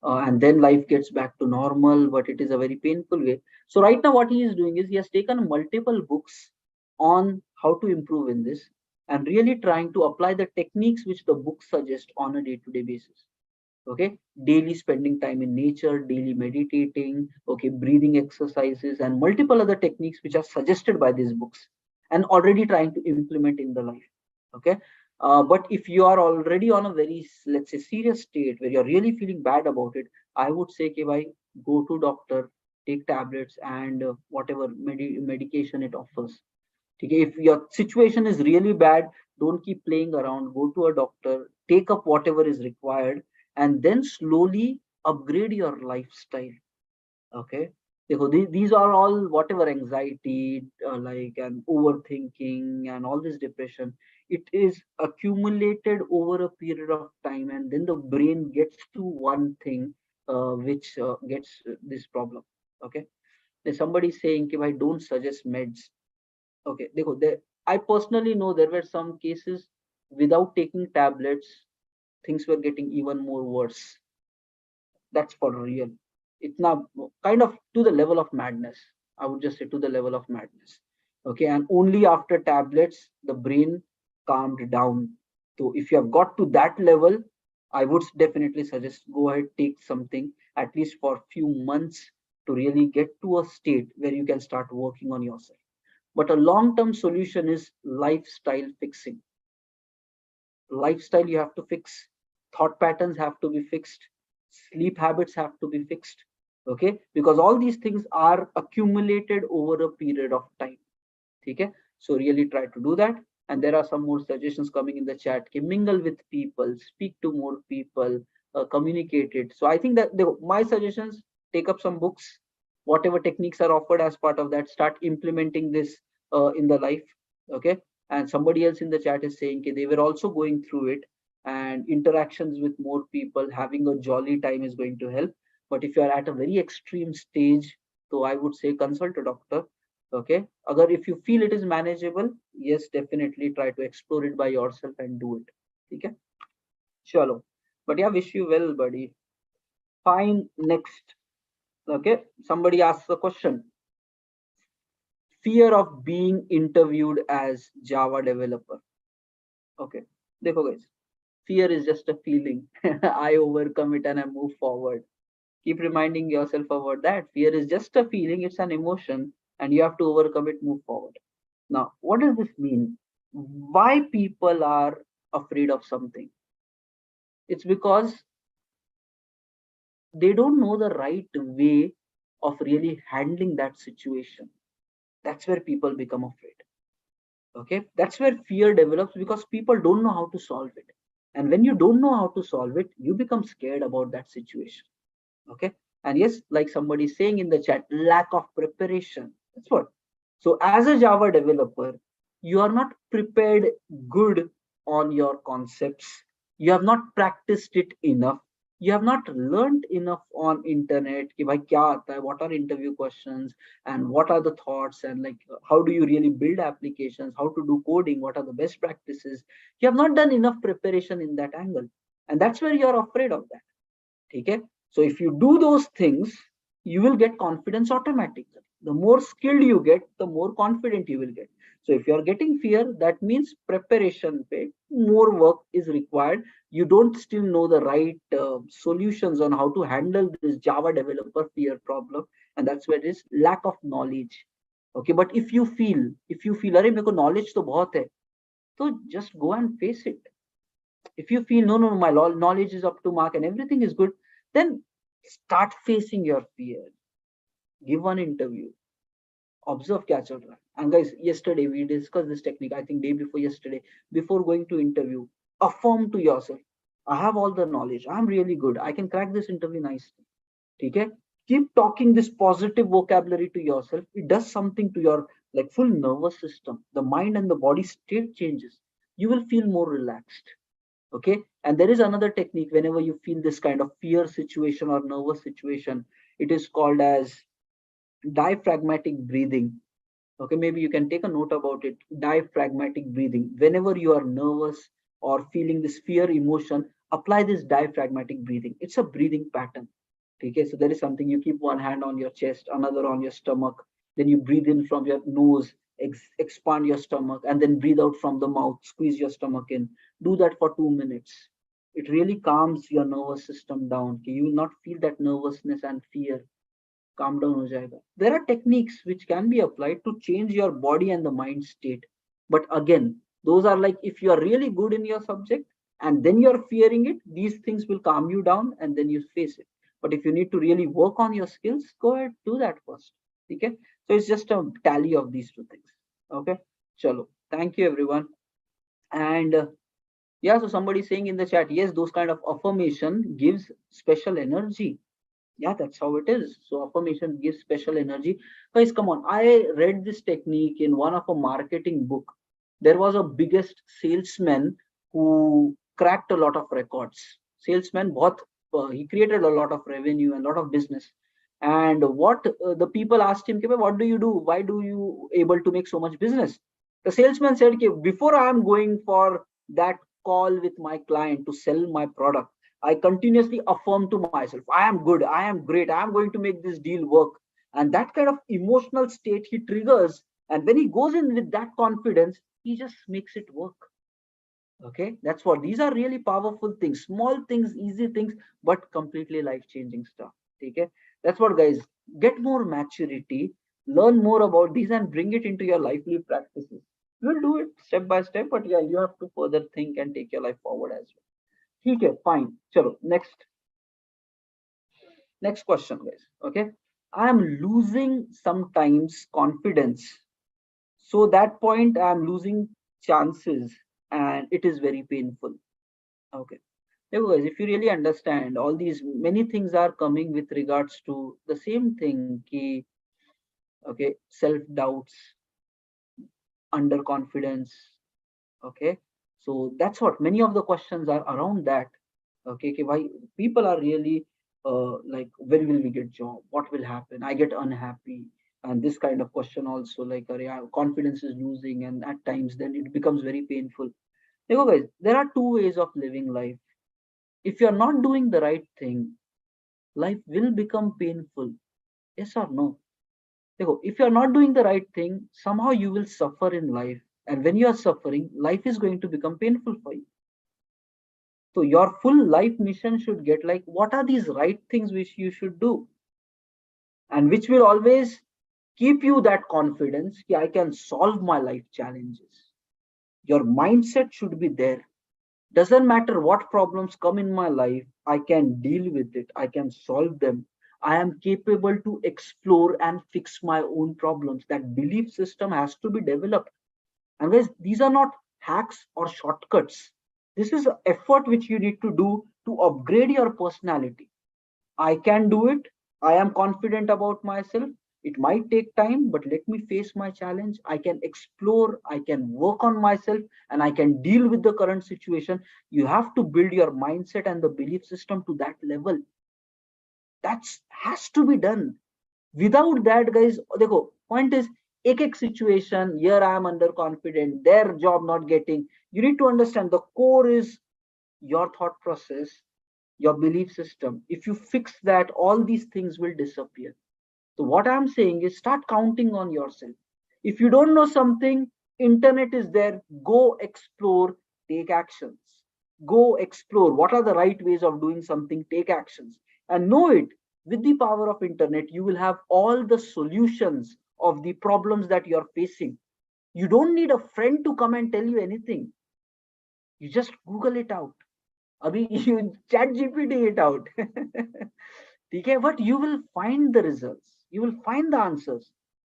and then life gets back to normal. But it is a very painful way. So right now, what he is doing is he has taken multiple books on how to improve in this, and really trying to apply the techniques which the books suggest on a day-to-day basis. Okay, daily spending time in nature, daily meditating, okay, breathing exercises, and multiple other techniques which are suggested by these books, and already trying to implement in the life. Okay, but if you are already on a very, let's say, serious state where you're really feeling bad about it, I would say कि भाई, go to doctor, take tablets, and whatever medication it offers. Okay, if your situation is really bad, don't keep playing around. Go to a doctor, take up whatever is required, and then slowly upgrade your lifestyle. Okay, these are all whatever anxiety, like, and overthinking and all this depression. It is accumulated over a period of time, and then the brain gets to one thing which gets this problem. Okay, there's somebody saying, "Ki bhai, don't suggest meds." Okay, देखो, there, I personally know there were some cases without taking tablets, things were getting even more worse. That's for real. It's now kind of to the level of madness. I would just say to the level of madness. Okay, and only after tablets the brain calmed down. So if you have got to that level, I would definitely suggest go ahead, take something at least for a few months to really get to a state where you can start working on yourself. But a long-term solution is lifestyle fixing. Lifestyle you have to fix, thought patterns have to be fixed, sleep habits have to be fixed. Okay, because all these things are accumulated over a period of time. Okay, so really try to do that. And there are some more suggestions coming in the chat. Okay, mingle with people, speak to more people, communicate it. So I think that my suggestions: take up some books, whatever techniques are offered as part of that, start implementing this in the life. Okay, and somebody else in the chat is saying okay, they were also going through it, and interactions with more people, having a jolly time is going to help. But if you are at a very extreme stage, so I would say consult a doctor. Okay, agar if you feel it is manageable, yes, definitely try to explore it by yourself and do it. Okay, chalo, but yeah, wish you well, buddy. Fine, next. Okay, somebody asks a question: fear of being interviewed as Java developer. Okay, देखो guys, fear is just a feeling. I overcome it and I move forward. Keep reminding yourself about that. Fear is just a feeling, it's an emotion, and you have to overcome it, move forward. Now, what does this mean? Why people are afraid of something? It's because they don't know the right way of really handling that situation. That's where people become afraid. Okay, that's where fear develops because people don't know how to solve it. And when you don't know how to solve it, you become scared about that situation. Okay, and yes, like somebody saying in the chat, lack of preparation. That's what. So as a Java developer, you are not prepared good on your concepts. You have not practiced it enough. You have not learned enough on internet कि भाई क्या आता है, what are interview questions, and what are the thoughts, and like how do you really build applications, how to do coding, what are the best practices. You have not done enough preparation in that angle, and that's where you are afraid of that. Okay, so if you do those things, you will get confidence automatically. The more skilled you get, the more confident you will get. So if you are getting fear, that means preparation pay, more work is required. You don't still know the right solutions on how to handle this Java developer fear problem, and that's where it is lack of knowledge. Okay, but if you feel अरे मेरे को knowledge तो बहुत है, so just go and face it. If you feel no, no, no, my knowledge is up to mark and everything is good, then start facing your fear. Give one interview. Observe kya chal raha hai. And guys, yesterday we discussed this technique. I think day before yesterday, before going to interview, affirm to yourself, I have all the knowledge. I'm really good. I can crack this interview nicely. Okay? Keep talking this positive vocabulary to yourself. It does something to your like full nervous system. The mind and the body state changes. You will feel more relaxed. Okay, and there is another technique whenever you feel this kind of fear situation or nervous situation. It is called as diaphragmatic breathing. Okay, maybe you can take a note about it. Diaphragmatic breathing. Whenever you are nervous or feeling this fear emotion, apply this diaphragmatic breathing. It's a breathing pattern. Okay, so there is something, you keep one hand on your chest, another on your stomach, then you breathe in from your nose, expand your stomach, and then breathe out from the mouth, squeeze your stomach in. Do that for 2 minutes. It really calms your nervous system down. Okay, you will not feel that nervousness and fear. Calm down ho jayega. There are techniques which can be applied to change your body and the mind state. But again, those are like if you are really good in your subject and then you're fearing it, these things will calm you down and then you face it. But if you need to really work on your skills, go ahead, do that first. Okay. So it's just a tally of these two things. Okay. Chalo. Thank you, everyone. And yeah, so somebody saying in the chat, yes, those kind of affirmation gives special energy. Yeah, that's how it is. So affirmation gives special energy. Guys, come on. I read this technique in one of a marketing book. There was a biggest salesman who cracked a lot of records. Salesman bought, he created a lot of revenue and a lot of business. And what the people asked him, "Okay, what do you do? Why do you able to make so much business?" The salesman said, "Okay, before I am going for that call with my client to sell my product, I continuously affirm to myself, I am good, I am great, I am going to make this deal work." And that kind of emotional state he triggers. And when he goes in with that confidence, he just makes it work. Okay, that's what these are really powerful things, small things, easy things, but completely life-changing stuff. Okay, that's what, guys. Get more maturity, learn more about these, and bring it into your lively practices. You'll do it step by step, but yeah, you have to further think and take your life forward as well. Okay, fine. Chalo, next question, guys. Okay, I am losing sometimes confidence. So that point, I am losing chances, and it is very painful. Okay. Guys, if you really understand, all these many things are coming with regards to the same thing. Ki, okay, self doubts, underconfidence. Okay, so that's what many of the questions are around that. Okay, why people are really like, when will we get job? What will happen? I get unhappy, and this kind of question also, like, confidence is losing, and at times then it becomes very painful. Guys, there are two ways of living life. If you are not doing the right thing, life will become painful. Yes or no? If you are not doing the right thing, somehow you will suffer in life. And when you are suffering, life is going to become painful for you. So your full life mission should get like, what are these right things which you should do, and which will always keep you that confidence that I can solve my life challenges. Your mindset should be there. Doesn't matter what problems come in my life, I can deal with it, I can solve them. I am capable to explore and fix my own problems. That belief system has to be developed. And guys, these are not hacks or shortcuts. This is an effort which you need to do to upgrade your personality. I can do it. I am confident about myself. It might take time, but let me face my challenge. I can explore, I can work on myself, and I can deal with the current situation. You have to build your mindset and the belief system to that level. That has to be done. Without that, guys, देखो, point is, एक situation, here I am underconfident, their job not getting. You need to understand the core is your thought process, your belief system. If you fix that, all these things will disappear. So what I'm saying is, start counting on yourself. If you don't know something, internet is there. Go explore, take actions. Go explore what are the right ways of doing something, take actions, and know it. With the power of internet, you will have all the solutions of the problems that you're facing. You don't need a friend to come and tell you anything. You just Google it out. Abhi, you chat GPT it out. ठीक है, but you will find the results, you will find the answers.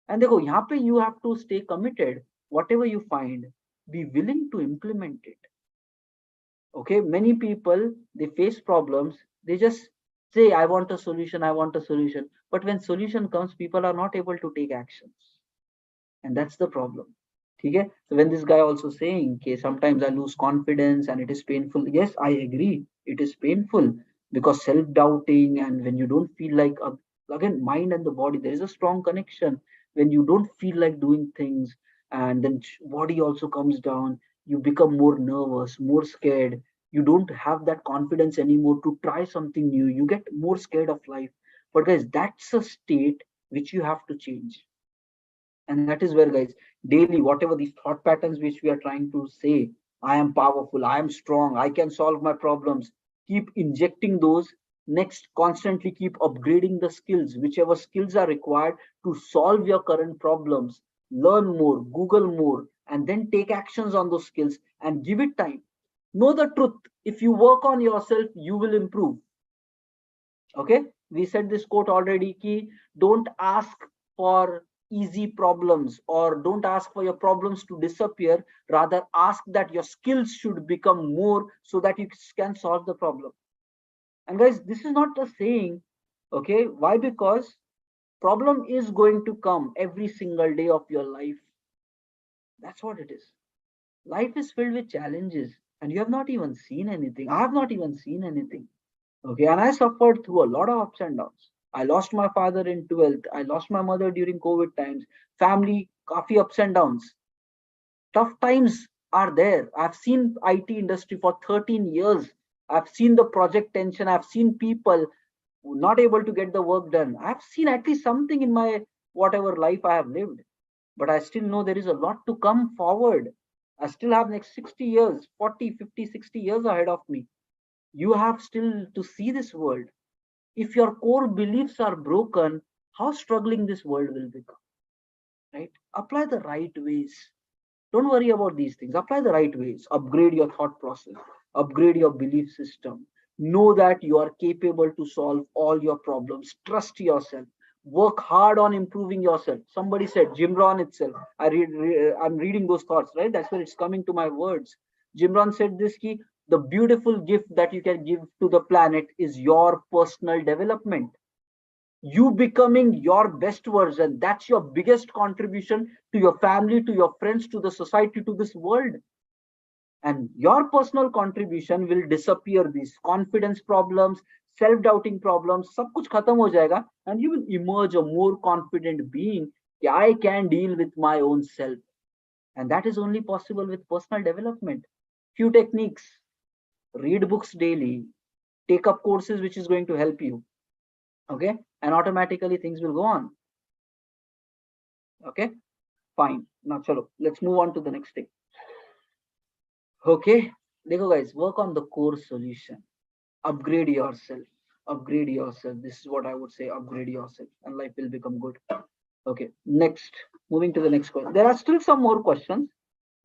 And देखो यहाँ पे you have to stay committed. Whatever you find, be willing to implement it. Okay, many people, they face problems, they just say, I want a solution, I want a solution, but when solution comes, people are not able to take actions, and that's the problem. Okay, so when this guy also saying, okay, sometimes I lose confidence and it is painful, yes, I agree, it is painful, because self-doubting, and when you don't feel like, again, mind and the body, there is a strong connection. When you don't feel like doing things, and then body also comes down, you become more nervous, more scared. You don't have that confidence anymore to try something new, you get more scared of life. But guys, that's a state which you have to change. And that is where, guys, daily, whatever these thought patterns which we are trying to say, I am powerful, I am strong, I can solve my problems, keep injecting those. Next, constantly keep upgrading the skills, whichever skills are required to solve your current problems. Learn more, Google more, and then take actions on those skills and give it time. Know the truth, if you work on yourself, you will improve. Okay, we said this quote already, ki don't ask for easy problems, or don't ask for your problems to disappear, rather ask that your skills should become more so that you can solve the problem. And guys, this is not a saying. Okay, why? Because problem is going to come every single day of your life. That's what it is. Life is filled with challenges, and you have not even seen anything. I have not even seen anything. Okay, and I suffered through a lot of ups and downs. I lost my father in 12th. I lost my mother during COVID times. Family, coffee ups and downs. Tough times are there. I've seen IT industry for 13 years. I've seen the project tension. I've seen people not able to get the work done. I've seen at least something in my whatever life I have lived. But I still know there is a lot to come forward. I still have next 60 years, 40, 50, 60 years ahead of me. You have still to see this world. If your core beliefs are broken, how struggling this world will become, right? Apply the right ways. Don't worry about these things. Apply the right ways. Upgrade your thought process, upgrade your belief system. Know that you are capable to solve all your problems. Trust yourself. Work hard on improving yourself. Somebody said, Jim Rohn itself. I'm reading those thoughts, right? That's where it's coming to my words. Jim Rohn said this key: the beautiful gift that you can give to the planet is your personal development. You becoming your best version, that's your biggest contribution to your family, to your friends, to the society, to this world. And your personal contribution will disappear these confidence problems, self-doubting problems, सब कुछ खत्म हो जाएगा, and you will emerge a more confident being. I can deal with my own self. And that is only possible with personal development. Few techniques: read books daily, take up courses which is going to help you. Okay, and automatically things will go on. Okay, fine. Now chalo, let's move on to the next thing. Okay, देखो guys, work on the core solution. Upgrade yourself. Upgrade yourself. This is what I would say. Upgrade yourself, and life will become good. Okay. Next, moving to the next question. There are still some more questions.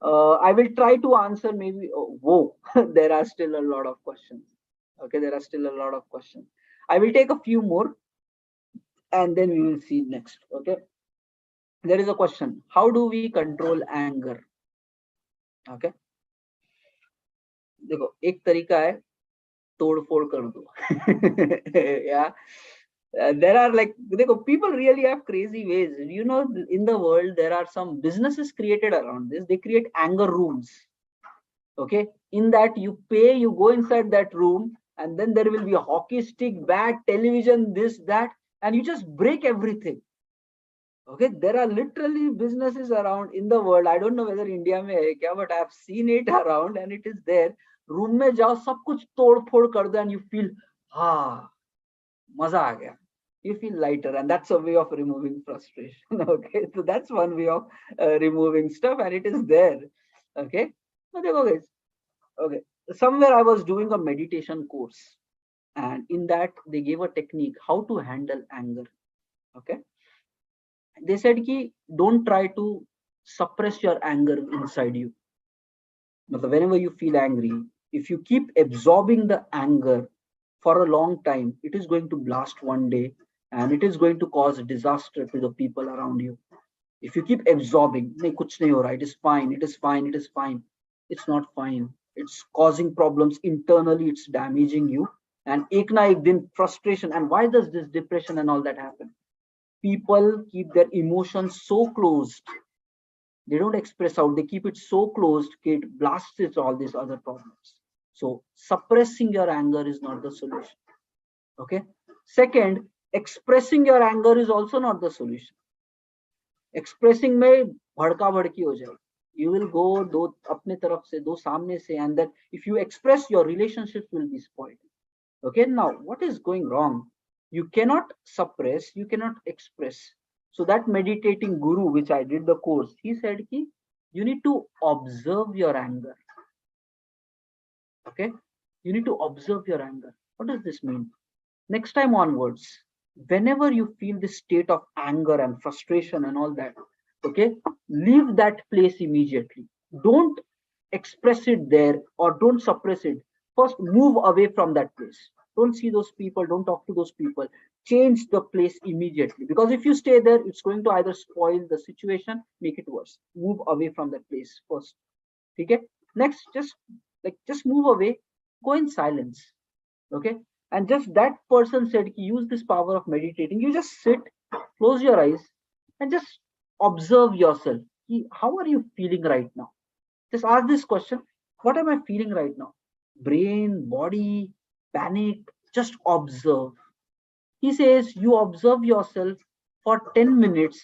I will try to answer maybe. Oh, whoa, there are still a lot of questions. Okay, there are still a lot of questions. I will take a few more, and then we will see next. Okay. There is a question. How do we control anger? Okay. देखो एक तरीका है तोड़ फोड़ कर दो. Yeah. There are like people really have crazy ways. In the world there are some businesses created around this. They create anger rooms. Okay, in that you pay, you go inside that room, and then there will be a hockey stick, bat, television, this, that, and you just break everything. Okay, there are literally businesses around in the world. I don't know whether India mein hai kya, but I have seen it around and it is there. Room mein jao, sab kuch tod phod kar do, and you feel, ah, maza aa gaya. You feel lighter, and that's a way of removing frustration. Okay, so that's one way of removing stuff, and it is there. Okay, so dekho guys. Okay, somewhere I was doing a meditation course, and in that they gave a technique how to handle anger. Okay, they said ki don't try to suppress your anger inside you. Whenever you feel angry, if you keep absorbing the anger for a long time, it is going to blast one day, and it is going to cause disaster to the people around you. If you keep absorbing, nahi kuch nahi ho raha, it is fine, it is fine, it is fine. It's not fine. It's causing problems internally, it's damaging you. And ek na ek din frustration. And why does this depression and all that happen? People keep their emotions so closed. They don't express out. They keep it so closed, it blasts it all these other problems. So suppressing your anger is not the solution. Okay. Second, expressing your anger is also not the solution. Expressing में भड़का भड़की हो जाएगी. You will go दो अपने तरफ से, दो सामने से, and then if you express, your relationships will be spoiled. Okay, now what is going wrong? You cannot suppress, you cannot express. So that meditating guru, which I did the course, he said ki you need to observe your anger. Okay, you need to observe your anger. What does this mean? Next time onwards, whenever you feel this state of anger and frustration and all that, okay, leave that place immediately. Don't express it there or don't suppress it. First, move away from that place. Don't see those people, don't talk to those people. Change the place immediately, because if you stay there, it's going to either spoil the situation, make it worse. Move away from that place first. Okay, next, just move away, go in silence. Okay, and just that person said use this power of meditating. You just sit, close your eyes, and just observe yourself. How are you feeling right now? Just ask this question: what am I feeling right now? Brain, body, panic. Just observe. He says you observe yourself for 10 minutes,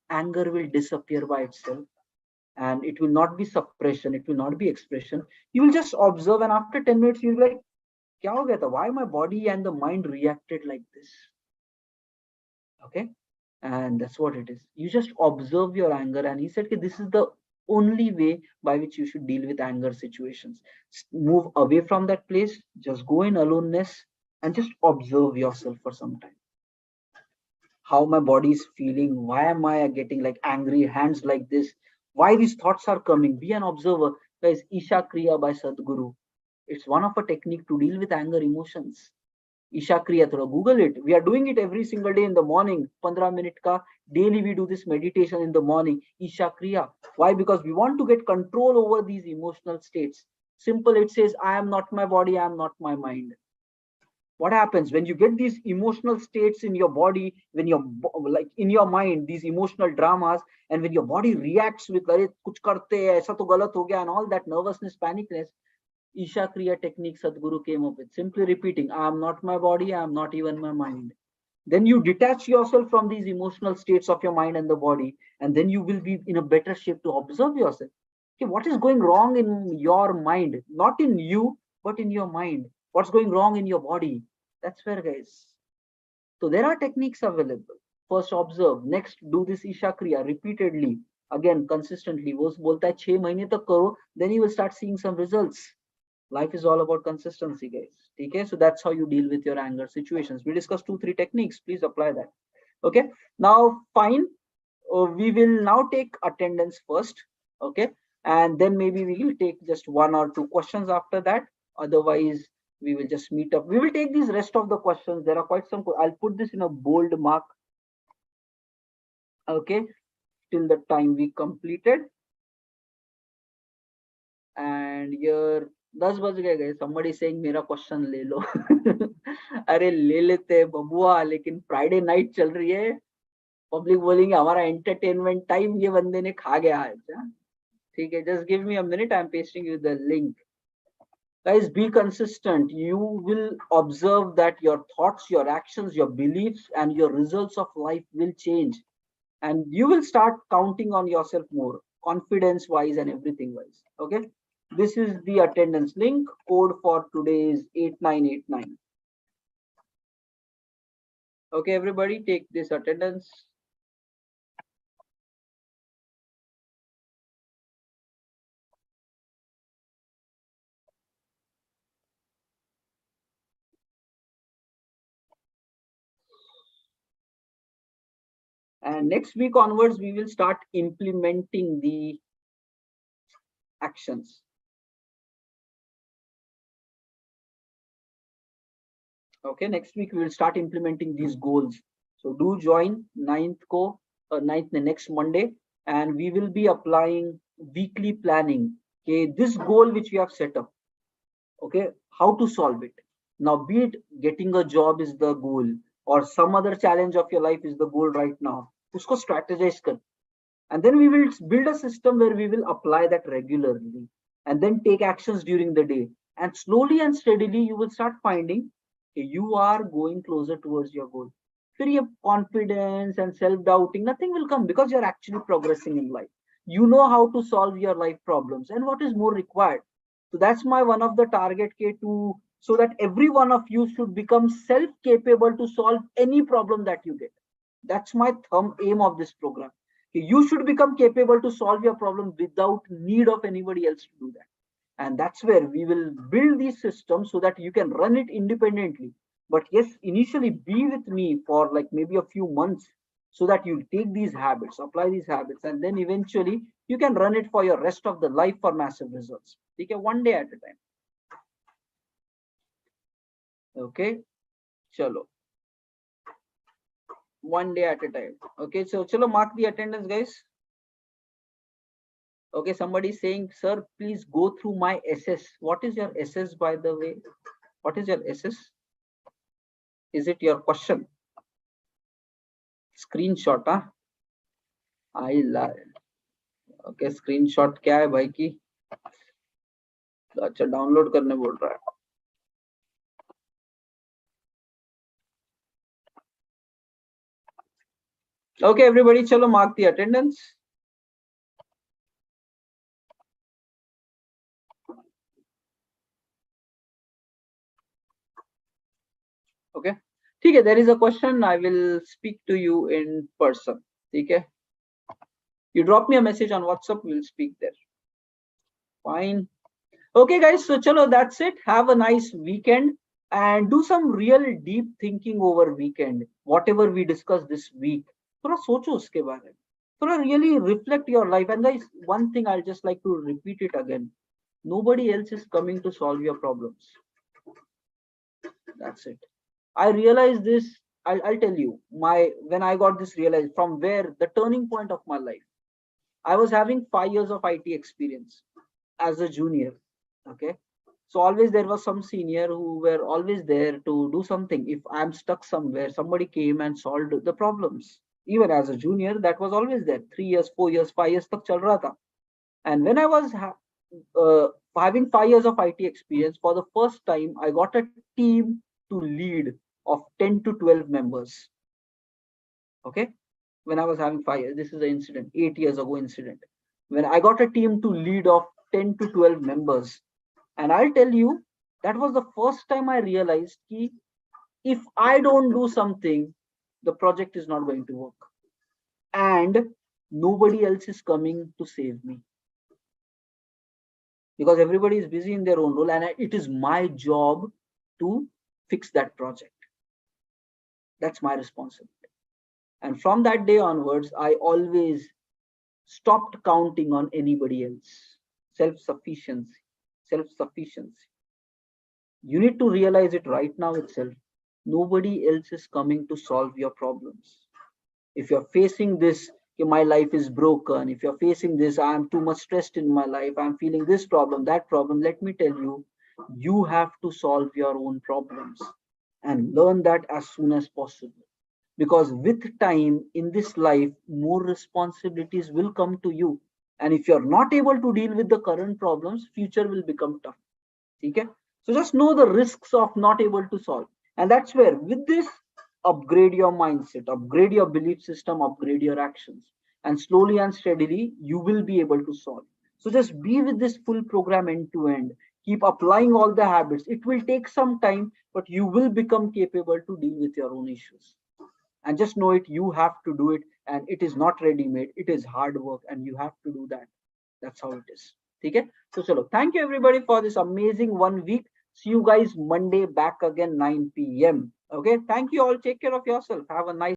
anger will disappear by itself, and it will not be suppression, it will not be expression. You will just observe, and after 10 minutes you'll be like, kya ho gaya tha? Why my body and the mind reacted like this? Okay, and that's what it is. You just observe your anger, and he said this is the only way by which you should deal with anger situations. Move away from that place, just go in aloneness, and just observe yourself for some time. How my body is feeling, why am I getting like angry, hands like this, why these thoughts are coming. Be an observer. Guys, Isha Kriya by Sadhguru, it's one of a technique to deal with anger emotions. Isha Kriya, thoda Google it. We are doing it every single day in the morning. 15 minute ka daily we do this meditation in the morning. Isha Kriya. Why? Because we want to get control over these emotional states. Simple. It says, I am not my body, I am not my mind. What happens when you get these emotional states in your body, when you're like in your mind, these emotional dramas, and when your body reacts with kuch karte hai, aisa to galat ho gaya, and all that nervousness, panicness. Isha Kriya technique Sadhguru came up with, simply repeating, I am not my body, I am not even my mind. Then you detach yourself from these emotional states of your mind and the body, and then you will be in a better shape to observe yourself. Okay, what is going wrong in your mind? Not in you, but in your mind. What's going wrong in your body? That's where, guys. So there are techniques available. First, observe. Next, do this Isha Kriya repeatedly. Again, consistently. वो बोलता है 6 महीने तक करो, then you will start seeing some results. Life is all about consistency, guys. Okay, so that's how you deal with your anger situations. We discussed 2 3 techniques. Please apply that. Okay, now fine. We will now take attendance first. Okay, and then maybe we will take just 1 or 2 questions after that. Otherwise, we will just meet up. We will take these rest of the questions. There are quite some. I'll put this in a bold mark. Okay, till the time we completed. And here 10 बज गए. Somebody saying मेरा question ले लो. अरे ले लेते हैं बबुआ, लेकिन फ्राइडे नाइट चल रही है. पब्लिक बोलेंगे हमारा एंटरटेनमेंट टाइम ये बंदे ने खा गया आज. ठीक है, just give me a minute. I'm pasting you the link. Guys, be consistent. You will observe that your thoughts, your actions, your beliefs, and your results of life will change, and you will start counting on yourself more, confidence wise and everything wise. Okay, this is the attendance link. Code for today is 8989. Okay, everybody take this attendance. And next week onwards, we will start implementing the actions. Okay, next week we will start implementing these goals. So do join 9th the next Monday, and we will be applying weekly planning. Okay, this goal which we have set up. Okay, how to solve it. Now, be it getting a job is the goal, or some other challenge of your life is the goal right now. Usko strategize kar. And then we will build a system where we will apply that regularly, and then take actions during the day. And slowly and steadily, you will start finding you are going closer towards your goal. फिर ये confidence and self-doubting, nothing will come because you're actually progressing in life. You know how to solve your life problems and what is more required. So that's my one of the target K2, so that every one of you should become self-capable to solve any problem that you get. That's my thumb aim of this program. You should become capable to solve your problem without need of anybody else to do that. And that's where we will build these systems so that you can run it independently. But yes, initially be with me for like maybe a few months, so that you take these habits, apply these habits, and then eventually you can run it for your rest of the life for massive results. Okay, one day at a time. Okay, chalo. One day at a time. Okay, so chalo, mark the attendance, guys. Okay, somebody is saying, sir, please go through my SS. What is your SS, by the way? What is your SS? Is it your question? Screenshot, huh? I lie. Okay, screenshot क्या है भाई की? अच्छा, download करने बोल रहा है. Okay, everybody, chalo, mark the attendance. Okay, ठीक है, there is a question. I will speak to you in person. ठीक है, you drop me a message on WhatsApp, we'll speak there. Fine. Okay, guys, so chalo, that's it. Have a nice weekend and do some real deep thinking over weekend. Whatever we discussed this week, थोड़ा सोचो उसके बारे में. थोड़ा really reflect your life. And guys, one thing I'll just like to repeat it again. Nobody else is coming to solve your problems. That's it. I realized this. I'll tell you when I got this realized, from where the turning point of my life. I was having 5 years of IT experience as a junior. Okay. So always there was some senior who were always there to do something. If I'm stuck somewhere, somebody came and solved the problems. Even as a junior, that was always there. 3 years, 4 years, 5 years tak chal raha tha. And when I was having 5 years of IT experience, for the first time, I got a team to lead of 10 to 12 members. Okay. When I was having 5 years, this is an incident, 8 years ago incident. When I got a team to lead of 10 to 12 members. And I'll tell you, that was the first time I realized that if I don't do something, the project is not going to work. And nobody else is coming to save me. because everybody is busy in their own role, and it is my job to fix that project. That's my responsibility. And from that day onwards, I always stopped counting on anybody else. Self-sufficiency. Self-sufficiency. You need to realize it right now itself. Nobody else is coming to solve your problems. If you're facing this, "Okay, my life is broken," if you're facing this, "I'm too much stressed in my life, I'm feeling this problem, that problem," let me tell you, you have to solve your own problems and learn that as soon as possible. Because with time in this life, more responsibilities will come to you. And if you're not able to deal with the current problems, future will become tough. Okay? So just know the risks of not able to solve. And that's where, with this, upgrade your mindset, upgrade your belief system, upgrade your actions. And slowly and steadily, you will be able to solve. So just be with this full program end to end. Keep applying all the habits. It will take some time, but you will become capable to deal with your own issues. And just know it, you have to do it, and it is not ready made, it is hard work, and you have to do that. That's how it is. Okay, so chalo, thank you everybody for this amazing 1 week. See you guys Monday back again 9 p.m. Okay, thank you all, take care of yourself, have a nice